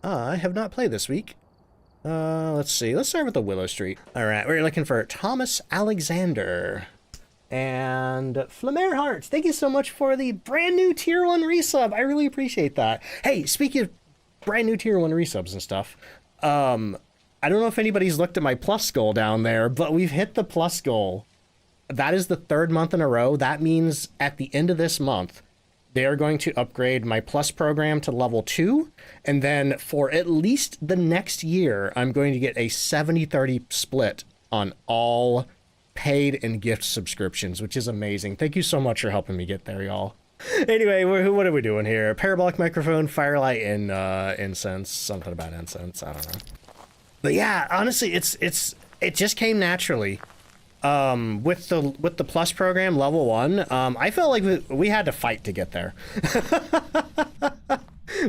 I have not played this week. Let's see. Let's start with the Willow Street. All right, we're looking for Thomas Alexander. And Flamer Hearts, thank you so much for the brand new Tier 1 resub. I really appreciate that. Hey, speaking of brand new Tier 1 resubs and stuff, I don't know if anybody's looked at my plus goal down there, but we've hit the plus goal. That is the 3rd month in a row. That means at the end of this month, they are going to upgrade my plus program to level 2. And then for at least the next year, I'm going to get a 70-30 split on all paid and gift subscriptions, which is amazing. Thank you so much for helping me get there, y'all. Anyway, what are we doing here? Parabolic microphone, firelight, and incense. Something about incense. I don't know. But yeah, honestly, it just came naturally. With the plus program level 1, I felt like we had to fight to get there.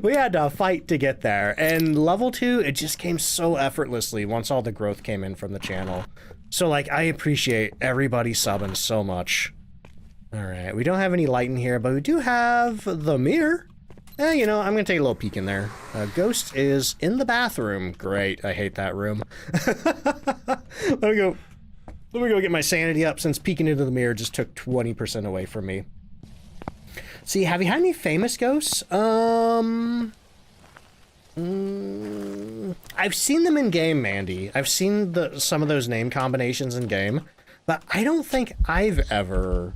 We had to fight to get there, and level 2, it just came so effortlessly once all the growth came in from the channel. So like, I appreciate everybody subbing so much. All right, we don't have any light in here, but we do have the mirror. You know, I'm gonna take a little peek in there. Ghost is in the bathroom. Great, I hate that room. Let me go get my sanity up, since peeking into the mirror just took 20% away from me. See, have you had any famous ghosts? I've seen them in game, Mandy. I've seen some of those name combinations in game, but I don't think I've ever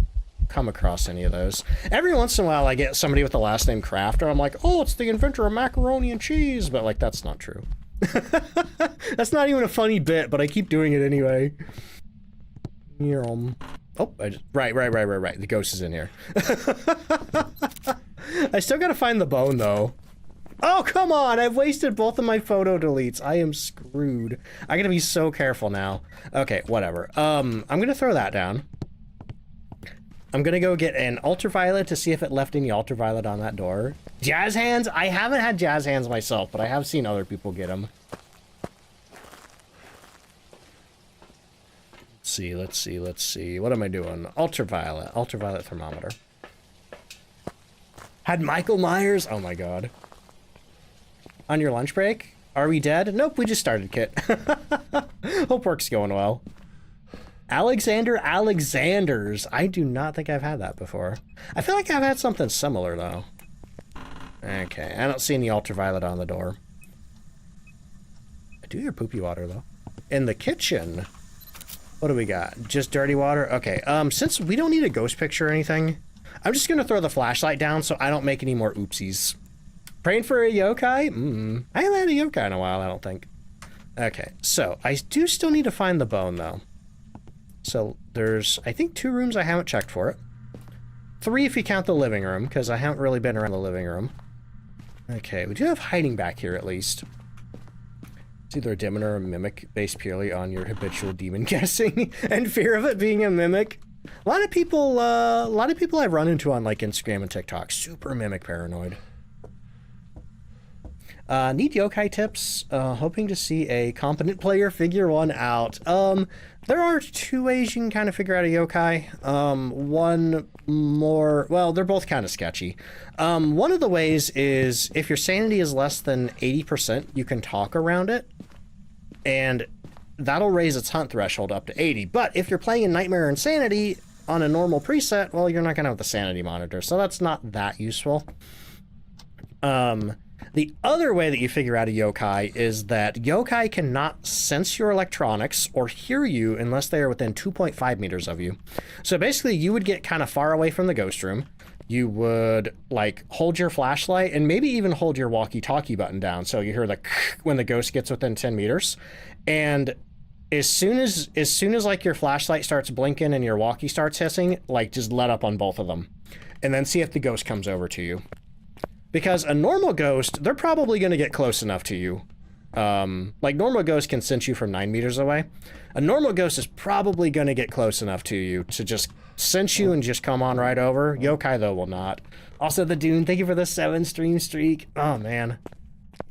come across any of those. Every once in a while I get somebody with the last name Crafter. I'm like, oh, it's the inventor of macaroni and cheese, but like, that's not true. That's not even a funny bit, but I keep doing it anyway. Oh, right. The ghost is in here. I still gotta find the bone, though. Oh, come on! I've wasted both of my photo deletes. I am screwed. I gotta be so careful now. Okay, whatever. I'm gonna throw that down. I'm gonna go get an ultraviolet to see if it left any ultraviolet on that door. Jazz hands? I haven't had jazz hands myself, but I have seen other people get them. Let's see. What am I doing? Ultraviolet thermometer. Had Michael Myers? Oh my god. On your lunch break? Are we dead? Nope, we just started, Kit. Hope work's going well. Alexander Alexander's. I do not think I've had that before. I feel like I've had something similar, though. Okay, I don't see any ultraviolet on the door. I do hear poopy water, though. In the kitchen. What do we got? Just dirty water? Okay, since we don't need a ghost picture or anything, I'm just gonna throw the flashlight down so I don't make any more oopsies. Praying for a yokai? I haven't had a yokai in a while, I don't think. Okay, so I do still need to find the bone, though. So there's, I think, 2 rooms I haven't checked for it. 3 if you count the living room, because I haven't really been around the living room. Okay, we do have hiding back here, at least. It's either a demon or a mimic, based purely on your habitual demon guessing and fear of it being a mimic. A lot of people I've run into on like Instagram and TikTok, super mimic paranoid. Need yokai tips. Hoping to see a competent player figure one out. There are 2 ways you can kind of figure out a yokai. One more, well, they're both kind of sketchy. One of the ways is if your sanity is less than 80%, you can talk around it, and that'll raise its hunt threshold up to 80. But if you're playing in Nightmare Insanity on a normal preset, well, you're not gonna have the sanity monitor, so that's not that useful. The other way that you figure out a yokai is that yokai cannot sense your electronics or hear you unless they are within 2.5 meters of you. So basically, you would get kind of far away from the ghost room. You would, like, hold your flashlight and maybe even hold your walkie-talkie button down so you hear the when the ghost gets within 10 meters. And as soon as like your flashlight starts blinking and your walkie starts hissing, like, just let up on both of them. And then see if the ghost comes over to you. Because a normal ghost, they're probably going to get close enough to you. Like, normal ghosts can sense you from 9 meters away. A normal ghost is probably going to get close enough to you to just sense you and just come on right over. Yokai, though, will not. Also, the Dune, thank you for the 7 stream streak. Oh, man.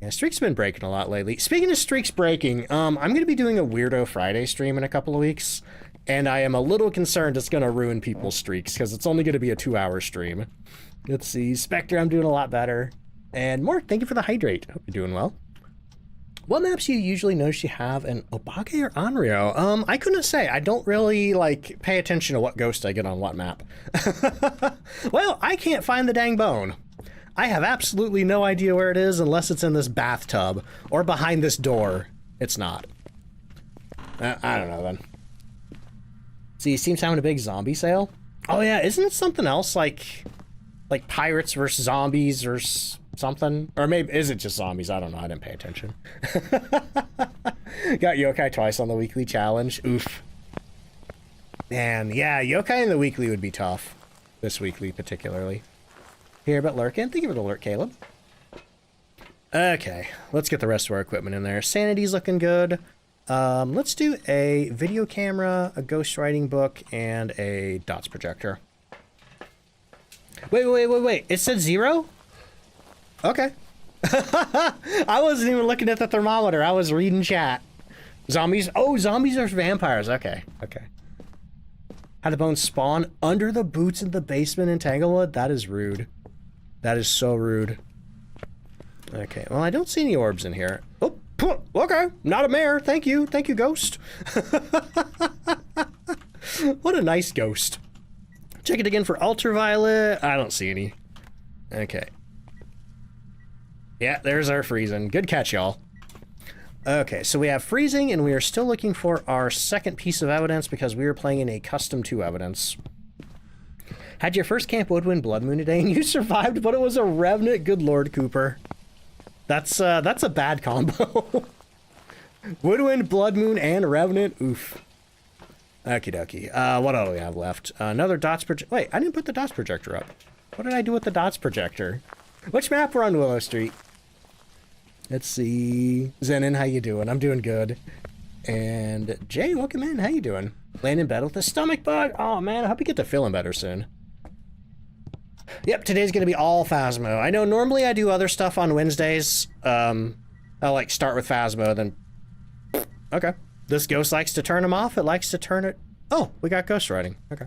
Yeah, streak's been breaking a lot lately. Speaking of streaks breaking, I'm going to be doing a Weirdo Friday stream in a couple of weeks. And I am a little concerned it's going to ruin people's streaks, because it's only going to be a 2-hour stream. Let's see. Spectre, I'm doing a lot better. And Mark, thank you for the hydrate. Hope you're doing well. What maps do you usually notice you have in Obake or Onryo? I couldn't say. I don't really, like, pay attention to what ghost I get on what map. Well, I can't find the dang bone. I have absolutely no idea where it is unless it's in this bathtub or behind this door. It's not. I don't know, then. See, he seems having a big zombie sale. Oh, yeah, isn't it something else, like pirates versus zombies or something? Or maybe, is it just zombies? I don't know. I didn't pay attention. Got yokai twice on the weekly challenge. Oof. Man, yeah, yokai in the weekly would be tough. This weekly, particularly. Here, but lurking. Thank you for the lurk, Caleb. Okay, let's get the rest of our equipment in there. Sanity's looking good. Let's do a video camera, a ghostwriting book, and a dots projector. Wait. It said 0? Okay. I wasn't even looking at the thermometer. I was reading chat. Zombies. Oh, zombies are vampires. Okay. How the bones spawn under the boots in the basement in Tanglewood? That is rude. That is so rude. Okay, well, I don't see any orbs in here. Oh, okay. Not a mare. Thank you. Thank you, ghost. What a nice ghost. Check it again for ultraviolet. I don't see any. Okay. Yeah, there's our freezing. Good catch, y'all. Okay, so we have freezing, and we are still looking for our second piece of evidence because we were playing in a custom 2 evidence. Had your first Camp Woodwind Blood Moon today, and you survived, but it was a Revenant. Good Lord, Cooper. That's a bad combo. Woodwind, Blood Moon, and Revenant. Oof. Okie dokie. What do we have left? Another dots projector. Wait, I didn't put the dots projector up. What did I do with the dots projector? Which map we're on Willow Street? Let's see. Zenin, how you doing? I'm doing good. And Jay, welcome in. How you doing? Laying in bed with a stomach bug. Oh man, I hope you get to feeling better soon. Yep, today's gonna be all Phasmo. I know normally I do other stuff on Wednesdays. I'll like start with Phasmo, then okay. This ghost likes to turn him off. It likes to turn it. Oh, we got ghostwriting. Okay.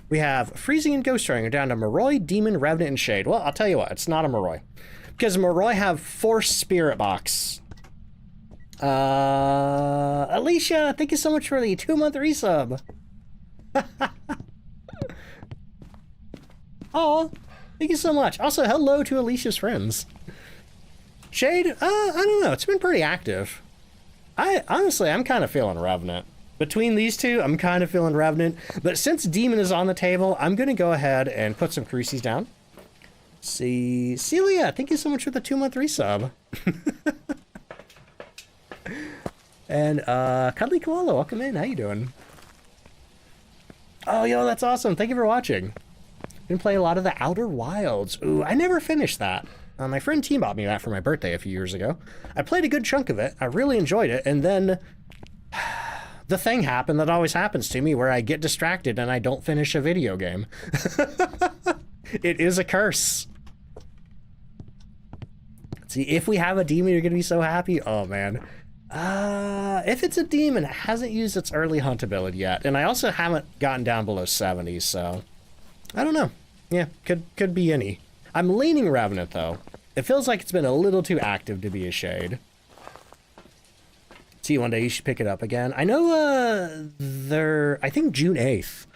We have freezing and ghostwriting are down to Moroi, Demon, Revenant, and Shade. Well, I'll tell you what, it's not a Moroi. Because Moroi have Force Spirit Box. Alicia, thank you so much for the 2-month resub. Oh, thank you so much. Also, hello to Alicia's friends. Shade, I don't know. It's been pretty active. Honestly, I'm kind of feeling Revenant. Between these two, I'm kind of feeling Revenant. But since Demon is on the table, I'm going to go ahead and put some Crucies down. See, Celia, thank you so much for the 2-month resub. And Cuddly Koala, welcome in. How you doing? Oh, yo, that's awesome. Thank you for watching. Been playing a lot of the Outer Wilds. Ooh, I never finished that. My friend T bought me that for my birthday a few years ago. I played a good chunk of it. I really enjoyed it. And then the thing happened that always happens to me where I get distracted and I don't finish a video game. It is a curse. See, if we have a demon, you're going to be so happy. Oh, man. If it's a demon, it hasn't used its early hunt ability yet. And I also haven't gotten down below 70, so I don't know. Yeah, could be any. I'm leaning Revenant, though. It feels like it's been a little too active to be a Shade. See, one day you should pick it up again. I know I think June 8th,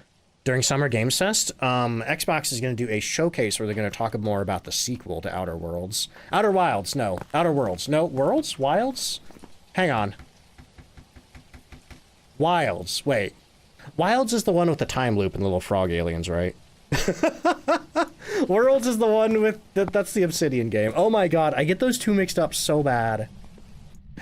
during Summer Games Fest, Xbox is going to do a showcase where they're going to talk more about the sequel to Outer Worlds. Outer Wilds, no. Outer Worlds. No, Worlds? Wilds? Hang on. Wilds. Wait. Wilds is the one with the time loop and the little frog aliens, right? Worlds is the one with... That's the Obsidian game. Oh my god, I get those two mixed up so bad.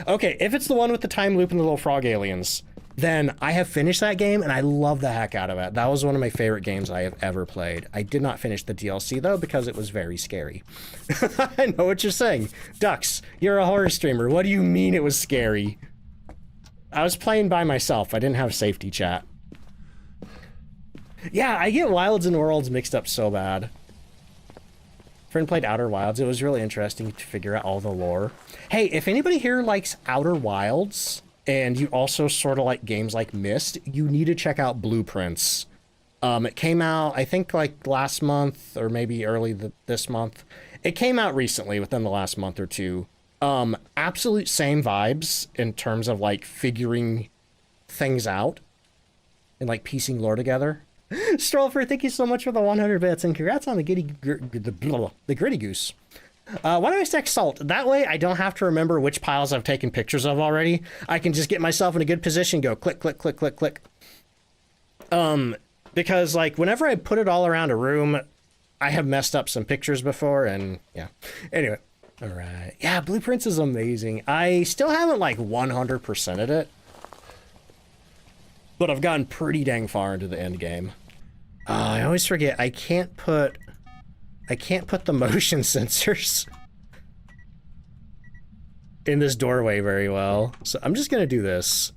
Okay, if it's the one with the time loop and the little frog aliens, then I have finished that game and I love the heck out of it. That was one of my favorite games I have ever played. I did not finish the DLC though because it was very scary. I know what you're saying. Ducks, you're a horror streamer. What do you mean it was scary? I was playing by myself. I didn't have safety chat. Yeah, I get Wilds and Worlds mixed up so bad. Friend played Outer Wilds. It was really interesting to figure out all the lore. Hey, if anybody here likes Outer Wilds, and you also sort of like games like Myst, you need to check out Blueprints. It came out, I think, like last month, or maybe early this month. It came out recently, within the last month or two. Absolute same vibes in terms of like figuring things out and like piecing lore together. Strollfer, thank you so much for the 100 bits, and congrats on the gritty goose. Why do I stack salt? That way I don't have to remember which piles I've taken pictures of already. I can just get myself in a good position, go click, click, click, click, click. Because like whenever I put it all around a room, I have messed up some pictures before, and yeah. Anyway, all right. Yeah, Blueprints is amazing. I still haven't like 100%ed it, but I've gotten pretty dang far into the end game. I always forget I can't put the motion sensors in this doorway very well. So I'm just gonna do this.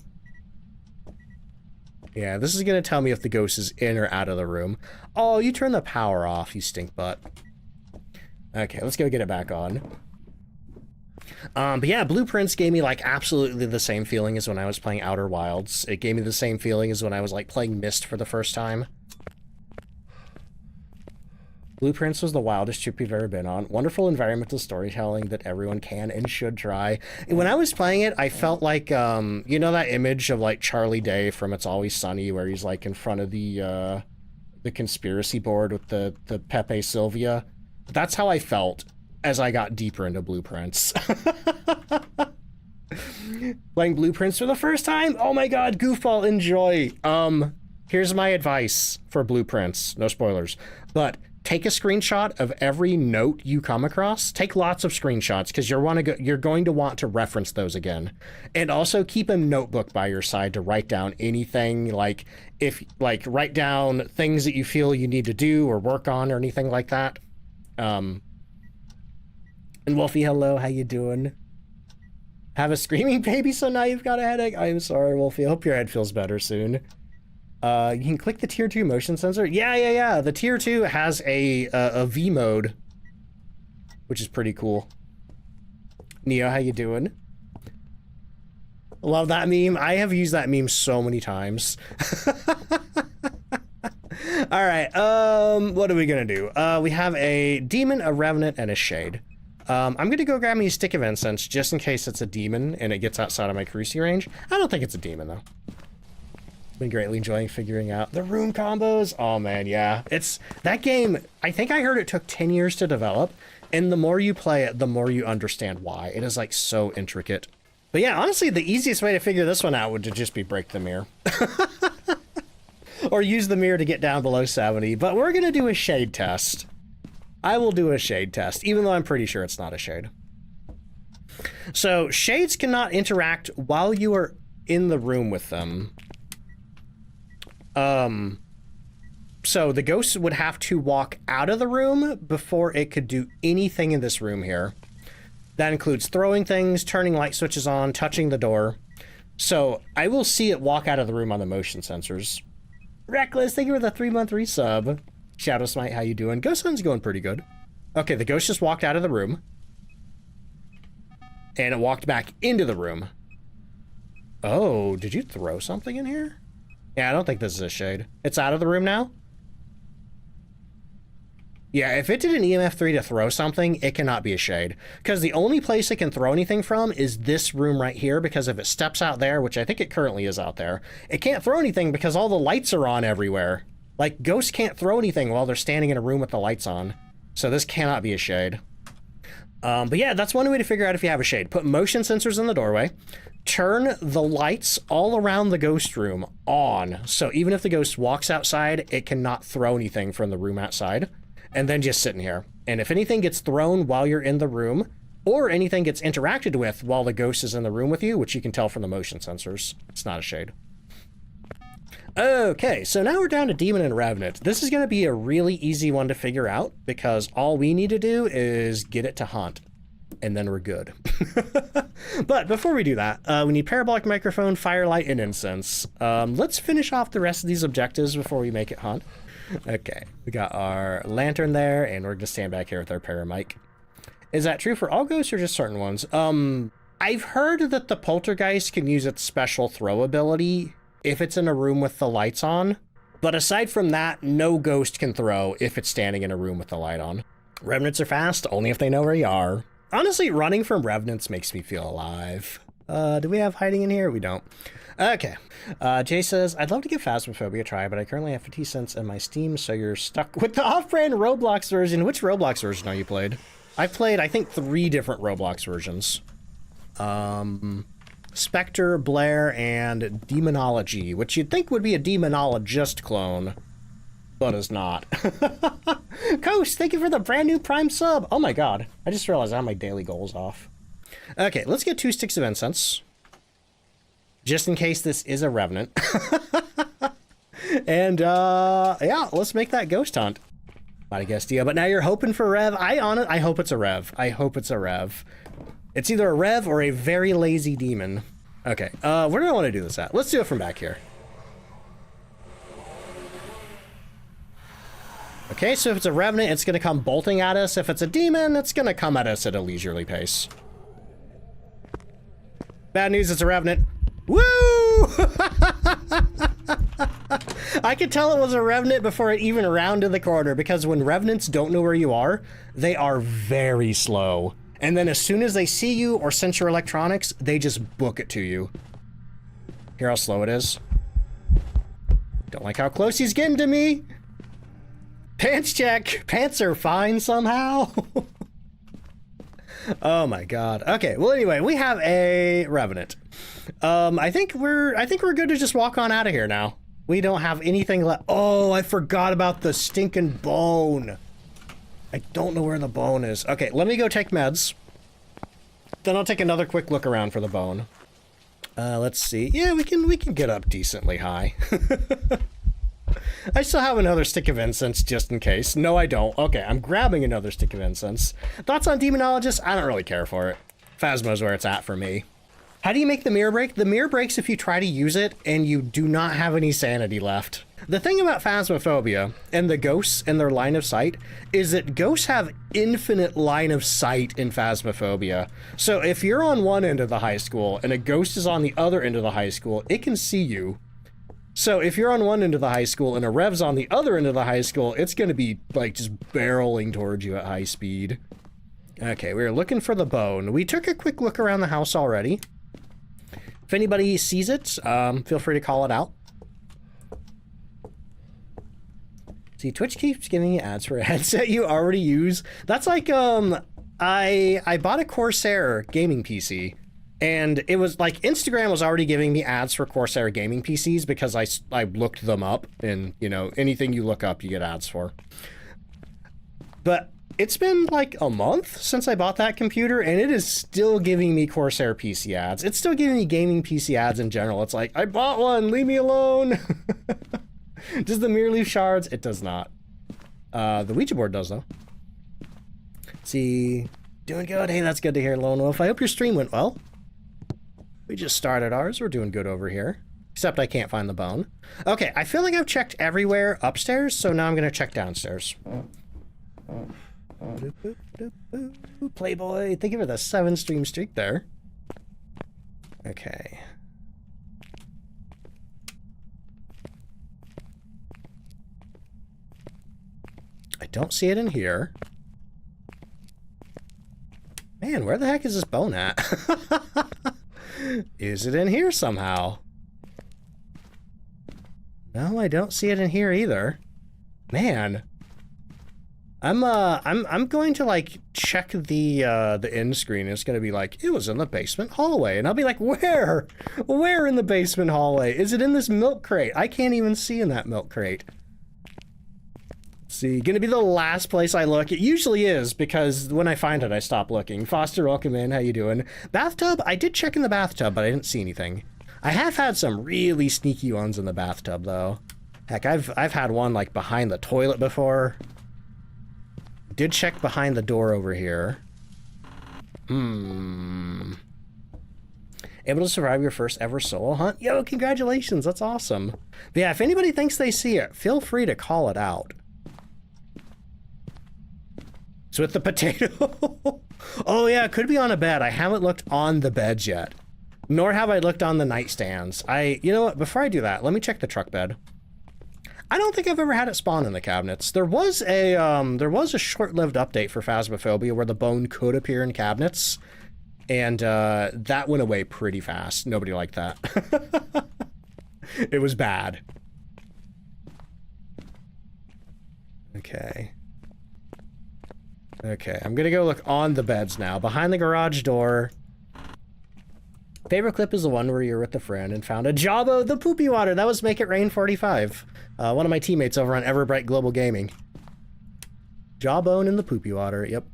Yeah, this is gonna tell me if the ghost is in or out of the room. Oh, you turn the power off, you stink butt. Okay, let's go get it back on. But yeah, Blueprints gave me like absolutely the same feeling as when I was playing Outer Wilds. It gave me the same feeling as when I was like playing Myst for the first time. Blueprints was the wildest trip you've ever been on. Wonderful environmental storytelling that everyone can and should try. When I was playing it, I felt like, you know that image of like Charlie Day from It's Always Sunny where he's like in front of the conspiracy board with the Pepe Sylvia? That's how I felt as I got deeper into Blueprints. Playing Blueprints for the first time? Oh my god, goofball, enjoy. Here's my advice for Blueprints. No spoilers. But take a screenshot of every note you come across. Take lots of screenshots because you're going to want to reference those again. And also keep a notebook by your side to write down anything, like write down things that you feel you need to do or work on or anything like that. And Wolfie, hello, how you doing? Have a screaming baby, so now you've got a headache? I'm sorry, Wolfie. I hope your head feels better soon. You can click the tier 2 motion sensor. Yeah. The tier 2 has a V mode, which is pretty cool. Neo, how you doing? Love that meme. I have used that meme so many times. All right. What are we gonna do? We have a demon, a revenant, and a shade. I'm gonna go grab me a stick of incense just in case it's a demon and it gets outside of my cruci range. I don't think it's a demon though. Been greatly enjoying figuring out the room combos. Oh man, yeah. It's that game, I think I heard it took 10 years to develop, and the more you play it, the more you understand why. It is like so intricate. But yeah, honestly, the easiest way to figure this one out would just be break the mirror. Or use the mirror to get down below 70, but we're gonna do a shade test. I will do a shade test, even though I'm pretty sure it's not a shade. So shades cannot interact while you are in the room with them. So the ghost would have to walk out of the room before it could do anything in this room here. That includes throwing things, turning light switches on, touching the door. So I will see it walk out of the room on the motion sensors. Reckless, thank you for the 3-month resub. Shadow Smite, how you doing? Ghost Hun's going pretty good. Okay, the ghost just walked out of the room. And it walked back into the room. Oh, did you throw something in here? Yeah, I don't think this is a shade. It's out of the room now? Yeah, if it did an EMF 3 to throw something, it cannot be a shade. Because the only place it can throw anything from is this room right here, because if it steps out there, which I think it currently is out there, it can't throw anything because all the lights are on everywhere. Like, ghosts can't throw anything while they're standing in a room with the lights on. So this cannot be a shade. But yeah, that's one way to figure out if you have a shade. Put motion sensors in the doorway. Turn the lights all around the ghost room on. So even if the ghost walks outside, it cannot throw anything from the room outside. And then just sit in here. And if anything gets thrown while you're in the room, or anything gets interacted with while the ghost is in the room with you, which you can tell from the motion sensors, it's not a shade. Okay, so now we're down to Demon and Revenant. This is going to be a really easy one to figure out, because all we need to do is get it to hunt, and then we're good. But before we do that, we need Parabolic Microphone, Firelight, and Incense. Let's finish off the rest of these objectives before we make it hunt. Okay, we got our lantern there, and we're going to stand back here with our paramic. Is that true for all ghosts or just certain ones? I've heard that the poltergeist can use its special throw ability if it's in a room with the lights on. But aside from that, no ghost can throw if it's standing in a room with the light on. Revenants are fast, only if they know where you are. Honestly, running from Revenants makes me feel alive. Do we have hiding in here? We don't. Okay. Jay says, I'd love to give Phasmophobia a try, but I currently have 50 cents in my Steam, so you're stuck with the off-brand Roblox version. Which Roblox version are you played? I've played, I think, 3 different Roblox versions. Spectre, Blair, and Demonology, which you'd think would be a Demonologist clone, but is not. Coast, thank you for the brand new Prime sub. Oh my god, I just realized I have my daily goals off. Okay, let's get 2 sticks of incense, just in case this is a Revenant. And yeah, let's make that ghost hunt. Might have guessed you, but now you're hoping for Rev. I hope it's a Rev. I hope it's a Rev. It's either a Rev or a very lazy demon. Okay, where do I want to do this at? Let's do it from back here. Okay, so if it's a Revenant, it's going to come bolting at us. If it's a demon, it's going to come at us at a leisurely pace. Bad news, it's a Revenant. Woo! I could tell it was a Revenant before it even rounded the corner, because when Revenants don't know where you are, they are very slow. And then as soon as they see you or sense your electronics, they just book it to you. Hear how slow it is? Don't like how close he's getting to me. Pants check. Pants are fine somehow. Oh my god. Okay, well anyway, we have a Revenant. I think we're good to just walk on out of here now. We don't have anything left. Oh, I forgot about the stinking bone. I don't know where the bone is. Okay, let me go take meds. Then I'll take another quick look around for the bone. Let's see. Yeah, we can get up decently high. I still have another stick of incense just in case. No, I don't. Okay, I'm grabbing another stick of incense. Thoughts on Demonologist? I don't really care for it. Phasmo's where it's at for me. How do you make the mirror break? The mirror breaks if you try to use it and you do not have any sanity left. The thing about Phasmophobia and the ghosts and their line of sight is that ghosts have infinite line of sight in Phasmophobia. So if you're on one end of the high school and a ghost is on the other end of the high school, it can see you. So if you're on one end of the high school and a Rev's on the other end of the high school, it's going to be like just barreling towards you at high speed. Okay, we're looking for the bone. We took a quick look around the house already. If anybody sees it, feel free to call it out. See, Twitch keeps giving you ads for a headset you already use. That's like, I bought a Corsair gaming PC, and it was like Instagram was already giving me ads for Corsair gaming PCs because I looked them up, and you know, anything you look up, you get ads for. But it's been like a month since I bought that computer, and it is still giving me Corsair PC ads. It's still giving me gaming PC ads in general. It's like, I bought one, leave me alone. Does the mirror leave shards? It does not. The Ouija board does, though. Let's see, doing good. Hey, that's good to hear, Lone Wolf. I hope your stream went well. We just started ours. We're doing good over here. Except I can't find the bone. Okay, I feel like I've checked everywhere upstairs, so now I'm going to check downstairs. Playboy, thank you for the 7-stream streak there. Okay. I don't see it in here. Man, where the heck is this bone at? Is it in here somehow? No, I don't see it in here either. Man. I'm going to like check the end screen. It's gonna be like, it was in the basement hallway, and I'll be like, where in the basement hallway? Is it in this milk crate? I can't even see in that milk crate. Let's see, gonna be the last place I look. It usually is, because when I find it I stop looking. Foster, welcome in. How you doing? Bathtub? I did check in the bathtub, but I didn't see anything. I have had some really sneaky ones in the bathtub though. Heck, I've had one like behind the toilet before. Did check behind the door over here. Able to survive your first ever solo hunt? Yo, congratulations, that's awesome. But yeah, if anybody thinks they see it, feel free to call it out. It's with the potato. Oh yeah, it could be on a bed. I haven't looked on the beds yet. Nor have I looked on the nightstands. You know what, before I do that, let me check the truck bed. I don't think I've ever had it spawn in the cabinets. There was a short-lived update for Phasmophobia where the bone could appear in cabinets, and that went away pretty fast. Nobody liked that. It was bad. Okay. Okay, I'm gonna go look on the beds now. Behind the garage door. Favorite clip is the one where you're with a friend and found a Jawbo the poopy water. That was Make It Rain 45. One of my teammates over on Everbright Global Gaming. Jawbone in the poopy water, yep.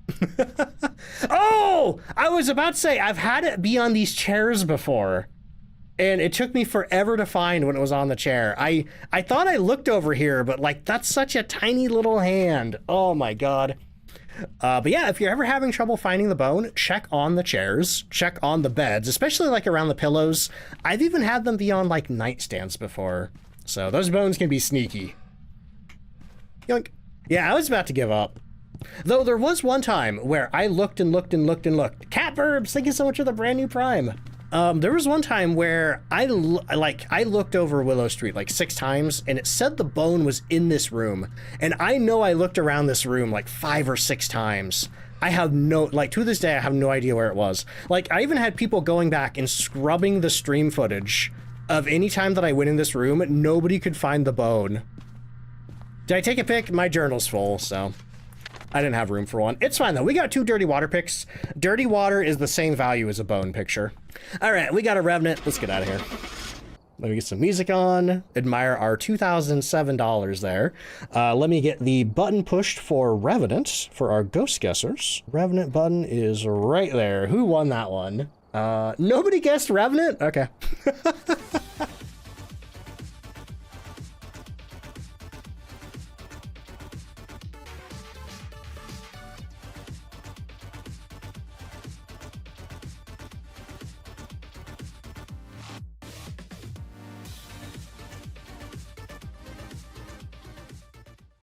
Oh! I was about to say, I've had it be on these chairs before. And it took me forever to find when it was on the chair. I thought I looked over here, but like, that's such a tiny little hand. Oh my god. But yeah, if you're ever having trouble finding the bone, check on the chairs, check on the beds, especially like around the pillows. I've even had them be on like nightstands before. So those bones can be sneaky. Yoink. Yeah, I was about to give up. Though there was one time where I looked and looked and looked and looked. Catverbs, thank you so much for the brand new Prime. There was one time where I looked over Willow Street like 6 times and it said the bone was in this room. And I know I looked around this room like 5 or 6 times. I have no, like to this day, I have no idea where it was. Like I even had people going back and scrubbing the stream footage of any time that I went in this room, nobody could find the bone. Did I take a pic? My journal's full, so I didn't have room for one. It's fine though. We got 2 dirty water pics. Dirty water is the same value as a bone picture. All right, we got a Revenant. Let's get out of here. Let me get some music on. Admire our $2,007 there. Let me get the button pushed for Revenant for our ghost guessers. Revenant button is right there. Who won that one? Nobody guessed Revenant? Okay.